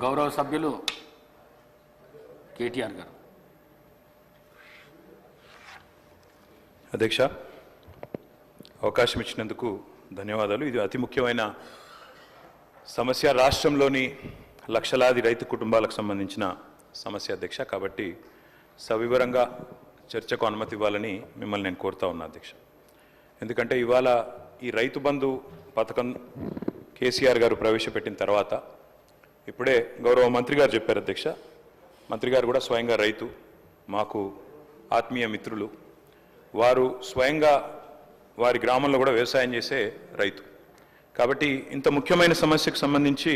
గౌరవ సభ్యులు కేటీఆర్ గారు. అధ్యక్ష, అవకాశం ఇచ్చినందుకు ధన్యవాదాలు. ఇది అతి ముఖ్యమైన సమస్య, రాష్ట్రంలోని లక్షలాది రైతు కుటుంబాలకు సంబంధించిన సమస్య అధ్యక్ష. కాబట్టి సవివరంగా చర్చకు అనుమతి ఇవ్వాలని మిమ్మల్ని నేను కోరుతా ఉన్నా అధ్యక్ష. ఎందుకంటే ఇవాళ ఈ రైతు బంధు పథకం కేసీఆర్ గారు ప్రవేశపెట్టిన తర్వాత ఇప్పుడే గౌరవ మంత్రి గారు చెప్పారు అధ్యక్ష. మంత్రి గారు కూడా స్వయంగా రైతు, మాకు ఆత్మీయ మిత్రులు. వారు స్వయంగా వారి గ్రామంలో కూడా వ్యవసాయం చేసే రైతు. కాబట్టి ఇంత ముఖ్యమైన సమస్యకు సంబంధించి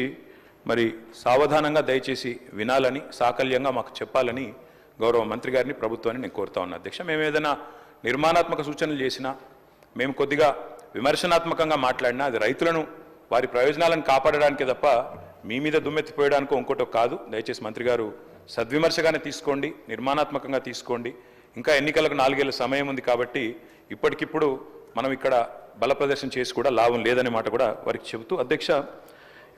మరి సావధానంగా దయచేసి వినాలని, సాకల్యంగా మాకు చెప్పాలని గౌరవ మంత్రి గారిని, ప్రభుత్వాన్ని నేను కోరుతా ఉన్నా అధ్యక్ష. మేము ఏదైనా నిర్మాణాత్మక సూచనలు చేసినా, మేము కొద్దిగా విమర్శనాత్మకంగా మాట్లాడినా అది రైతులను వారి ప్రయోజనాలను కాపాడడానికి తప్ప మీ మీద దుమ్మెత్తిపోయడానికో ఇంకోటో కాదు. దయచేసి మంత్రి గారు సద్విమర్శగానే తీసుకోండి, నిర్మాణాత్మకంగా తీసుకోండి. ఇంకా ఎన్నికలకు 4 ఏళ్ల సమయం ఉంది కాబట్టి ఇప్పటికిప్పుడు మనం ఇక్కడ బల ప్రదర్శన చేసి కూడా లాభం లేదనే మాట కూడా వారికి చెబుతూ అధ్యక్ష,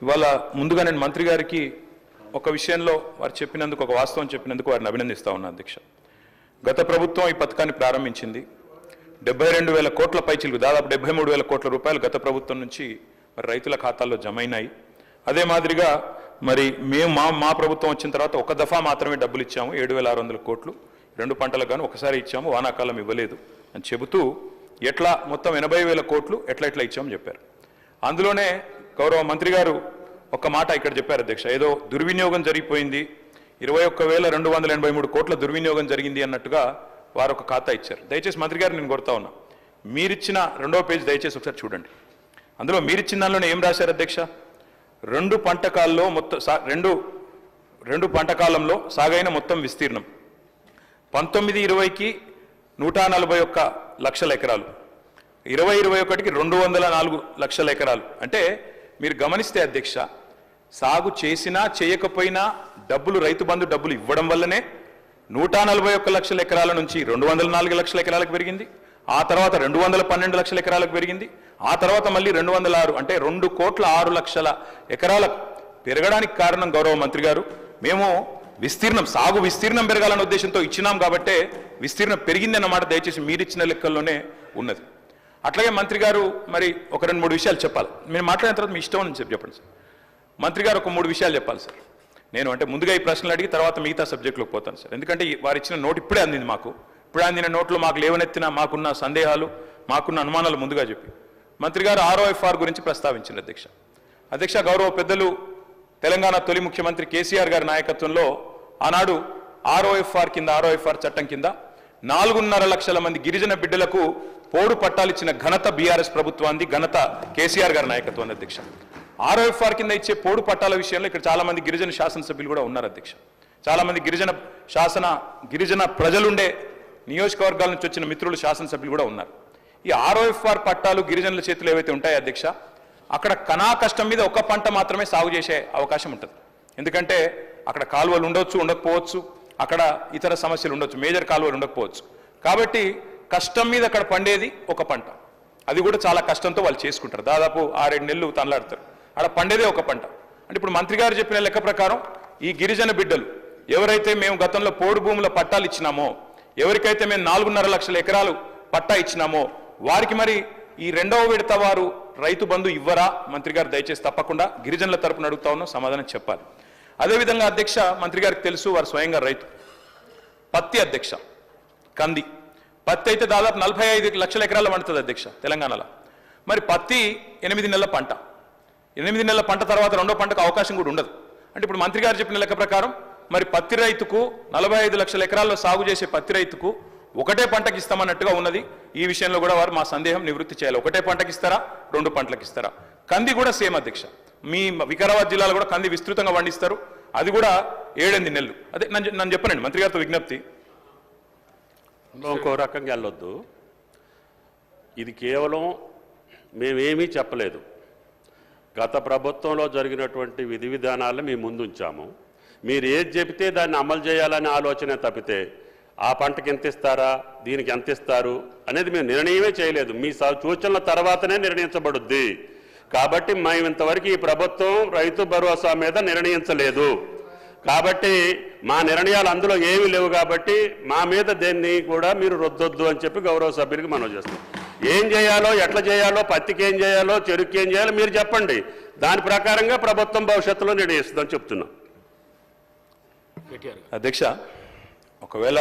ఇవాళ ముందుగా నేను మంత్రి గారికి ఒక విషయంలో వారు చెప్పినందుకు, ఒక వాస్తవం చెప్పినందుకు వారిని అభినందిస్తా ఉన్నా అధ్యక్ష. గత ప్రభుత్వం ఈ పథకాన్ని ప్రారంభించింది. 72,000 కోట్ల పైచిలకు, దాదాపు 73,000 కోట్ల రూపాయలు గత ప్రభుత్వం నుంచి మరి రైతుల ఖాతాల్లో జమ అయినాయి. అదే మాదిరిగా మరి మేము మా ప్రభుత్వం వచ్చిన తర్వాత ఒక దఫా మాత్రమే డబ్బులు ఇచ్చాము, 7,600 కోట్లు 2 పంటలకు గాను ఒకసారి ఇచ్చాము, వానాకాలం ఇవ్వలేదు అని చెబుతూ ఎట్లా మొత్తం 80,000 కోట్లు ఎట్లా ఇచ్చామని చెప్పారు. అందులోనే గౌరవ మంత్రి గారు ఒక మాట ఇక్కడ చెప్పారు అధ్యక్ష, ఏదో దుర్వినియోగం జరిగిపోయింది, 21,283 కోట్ల దుర్వినియోగం జరిగింది అన్నట్టుగా వారు ఒక ఖాతా ఇచ్చారు. దయచేసి మంత్రి గారు నేను కోరుతా ఉన్నా, మీరిచ్చిన 2వ పేజీ దయచేసి ఒకసారి చూడండి. అందులో మీరిచ్చిన దానిలోనే ఏం రాశారు అధ్యక్ష, 2 పంటకాల్లో మొత్తం రెండు పంటకాలంలో సాగైన మొత్తం విస్తీర్ణం 19-20కి 141 లక్షల ఎకరాలు, 20-21కి 204 లక్షల ఎకరాలు. అంటే మీరు గమనిస్తే అధ్యక్ష, సాగు చేసినా చేయకపోయినా డబ్బులు, రైతు బంధు డబ్బులు ఇవ్వడం వల్లనే 141 లక్షల ఎకరాల నుంచి 204 లక్షల ఎకరాలకు పెరిగింది. ఆ తర్వాత 212 లక్షల ఎకరాలకు పెరిగింది. ఆ తర్వాత మళ్ళీ 206, అంటే 2,06 లక్షల ఎకరాలకు పెరగడానికి కారణం గౌరవ మంత్రి గారు. మేము విస్తీర్ణం, సాగు విస్తీర్ణం పెరగాలన్న ఉద్దేశంతో ఇచ్చినాం కాబట్టే విస్తీర్ణం పెరిగింది అన్నమాట దయచేసి మీరిచ్చిన లెక్కల్లోనే ఉన్నది. అట్లాగే మంత్రి గారు మరి ఒక 2-3 విషయాలు చెప్పాలి. మీరు మాట్లాడిన తర్వాత మీ ఇష్టం అని చెప్పండి సార్. మంత్రి గారు ఒక 3 విషయాలు చెప్పాలి సార్. నేను అంటే ముందుగా ఈ ప్రశ్నలు అడిగి తర్వాత మిగతా సబ్జెక్టులోకి పోతాను సార్. ఎందుకంటే వారు ఇచ్చిన నోట్ ఇప్పుడే అందింది మాకు. ఇప్పుడు అందిన నోట్లో మాకు లేవనెత్తిన, మాకున్న సందేహాలు, మాకున్న అనుమానాలు ముందుగా చెప్పి మంత్రి గారు ROFR గురించి ప్రస్తావించింది అధ్యక్ష. గౌరవ పెద్దలు తెలంగాణ తొలి ముఖ్యమంత్రి కేసీఆర్ గారి నాయకత్వంలో ఆనాడు ROFR చట్టం కింద 4.5 లక్షల మంది గిరిజన బిడ్డలకు పోడు పట్టాలు ఇచ్చిన ఘనత బీఆర్ఎస్ ప్రభుత్వాన్ని, ఘనత కేసీఆర్ గారి నాయకత్వాన్ని అధ్యక్ష. ROFR కింద ఇచ్చే పోడు పట్టాల విషయంలో ఇక్కడ చాలా మంది గిరిజన శాసనసభ్యులు కూడా ఉన్నారు అధ్యక్ష. చాలా మంది గిరిజన ప్రజలుండే నియోజకవర్గాల నుంచి వచ్చిన మిత్రులు, శాసనసభ్యులు కూడా ఉన్నారు. ఈ ROFR పట్టాలు గిరిజనుల చేతులు ఏవైతే ఉంటాయో అధ్యక్ష, అక్కడ కనా కష్టం మీద ఒక పంట మాత్రమే సాగు చేసే అవకాశం ఉంటుంది. ఎందుకంటే అక్కడ కాలువలు ఉండొచ్చు, ఉండకపోవచ్చు, అక్కడ ఇతర సమస్యలు ఉండొచ్చు, మేజర్ కాలువలు ఉండకపోవచ్చు. కాబట్టి కష్టం మీద అక్కడ పండేది ఒక పంట, అది కూడా చాలా కష్టంతో వాళ్ళు చేసుకుంటారు. దాదాపు 6-7 నెలలు తనలాడతారు, అక్కడ పండేదే ఒక పంట. అంటే ఇప్పుడు మంత్రి గారు చెప్పిన లెక్క ప్రకారం ఈ గిరిజన బిడ్డలు ఎవరైతే మేము గతంలో పోడు భూముల పట్టాలు ఇచ్చినామో, ఎవరికైతే మేము 4.5 లక్షల ఎకరాలు పట్టా ఇచ్చినామో వారికి మరి ఈ 2వ విడత వారు రైతు బంధు ఇవ్వరా? మంత్రి గారు దయచేసి తప్పకుండా గిరిజనుల తరపున అడుగుతా ఉన్నాం, సమాధానం చెప్పాలి. అదేవిధంగా అధ్యక్ష, మంత్రి గారికి తెలుసు వారు స్వయంగా రైతు. పత్తి అధ్యక్ష, కంది పత్తి అయితే దాదాపు 45 లక్షల ఎకరాలు పండుతుంది అధ్యక్ష తెలంగాణలో. మరి పత్తి 8 నెలల పంట, 8 నెలల పంట తర్వాత 2వ పంటకు అవకాశం కూడా ఉండదు. అంటే ఇప్పుడు మంత్రి గారు చెప్పిన లెక్క ప్రకారం మరి పత్తి రైతుకు 45 లక్షల ఎకరాల్లో సాగు చేసే పత్తి రైతుకు ఒకటే పంటకి ఇస్తామన్నట్టుగా ఉన్నది. ఈ విషయంలో కూడా వారు మా సందేహం నివృత్తి చేయాలి. ఒకటే పంటకి ఇస్తారా, 2 పంటలకు ఇస్తారా? కంది కూడా సేమ్ అధ్యక్ష, మీ వికారాబాద్ జిల్లాలో కూడా కంది విస్తృతంగా పండిస్తారు, అది కూడా 7-8 నెలలు. అదే నన్ను చెప్పనండి మంత్రి గారితో విజ్ఞప్తి. ఇంకో రకంగా వెళ్ళొద్దు, ఇది కేవలం మేమేమీ చెప్పలేదు. గత ప్రభుత్వంలో జరిగినటువంటి విధి విధానాలను మేము ముందుంచాము. మీరు ఏది చెబితే దాన్ని అమలు చేయాలనే ఆలోచన తప్పితే ఆ పంటకి ఎంత ఇస్తారా, దీనికి ఎంత ఇస్తారు అనేది మేము నిర్ణయమే చేయలేదు. మీ సూచనల తర్వాతనే నిర్ణయించబడుద్ది. కాబట్టి మేము ఇంతవరకు ఈ ప్రభుత్వం రైతు భరోసా మీద నిర్ణయించలేదు. కాబట్టి మా నిర్ణయాలు అందులో ఏమీ లేవు. కాబట్టి మా మీద దేన్ని కూడా మీరు రుద్దొద్దు అని చెప్పి గౌరవ సభ్యులకి మనం చేస్తాం. ఏం చేయాలో, ఎట్లా చేయాలో, పత్తికి ఏం చేయాలో, చెరుకు ఏం చేయాలో మీరు చెప్పండి. దాని ప్రకారంగా ప్రభుత్వం భవిష్యత్తులో నిర్ణయిస్తుందని చెప్తున్నాం. అధ్యక్ష, ఒకవేళ